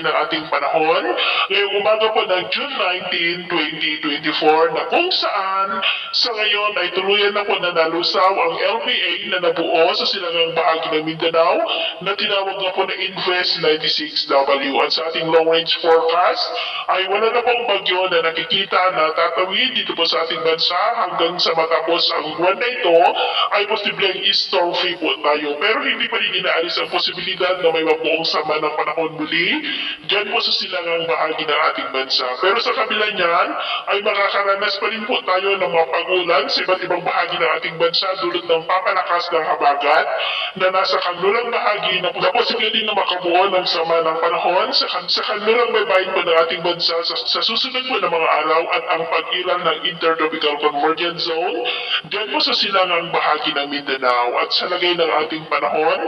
ng ating panahon. Ngayong umaga po ng June 19, 2024 na kung saan sa ngayon ay tuluyan na po nanalusaw ang LPA na nabuo sa silangang bahagi ng Mindanao na tinawag na po na Invest 96W. At sa ating long range forecast ay wala na pong bagyo na nakikita na tatawid dito po sa ating bansa hanggang sa matapos ang buwan na ito ay posibleng storm free po tayo. Pero hindi pa rin inaalis ang posibilidad na may mabuong sama ng panahon muli dyan po sa silangang bahagi ng ating bansa. Pero sa kabila niyan ay makakaranas pa rin po tayo ng mga pagulan sa iba't ibang bahagi ng ating bansa dulot ng papalakas ng habagat na nasa kanulang bahagi na posible din na makabuo ng sama ng panahon sa kanulang baybayin po ng ating bansa sa susunod po ng mga araw at ang pag-iral ng Intertropical Convergence Zone dyan po sa silangang bahagi ng Mindanao. At sa lagay ng ating panahon,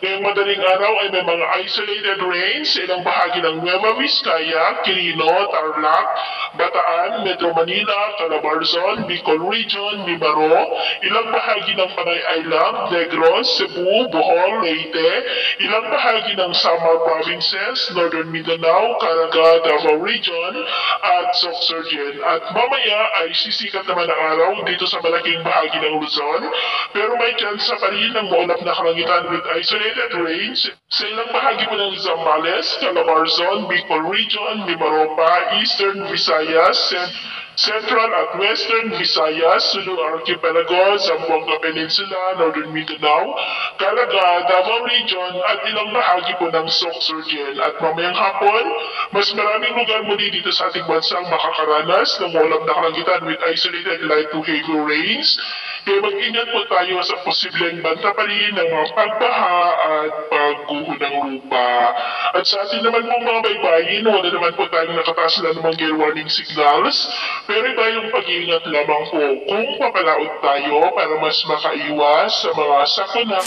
ngayong madaling araw ay may mga isolated rains sa ilang bahagi ng Nueva Vizcaya, Quirino, Tarlac, Bataan, Metro Manila, Calabarzon, Bicol Region, Libaro, ilang bahagi ng Panay Island, Negros, Cebu, Bohol, Leyte, ilang bahagi ng Samar Provinces, Northern Mindanao, Caraga, Davao Region, at Sorsogon. At mamaya ay sisikat naman ang araw dito sa malaking bahagi ng Luzon, pero may chance pa rin ng maulap na kalangitan with isolated rains sa ilang bahagi po ng Zambales, Calabarzon, Bicol Region, Mimaropa, Eastern Visayas, Central at Western Visayas, Sulu Archipelago, Zamboanga Peninsula, Northern Mindanao, Caraga, Davao Region at ilang bahagi po ng Sorsogon. At mamayang hapon, mas maraming lugar muli dito sa ating bansang makakaranas ng maulap na kalangitan with isolated light to heavy rains. Kaya mag-ingat po tayo sa posibleng banta pa rin ng mga pagbaha at pagguho ng lupa. At sa atin naman po mga baybayin, wala naman po tayong nakataas na namang gale warning signals, pero tayong pag-iingat lamang po kung papalaot tayo para mas makaiwas sa mga sakuna.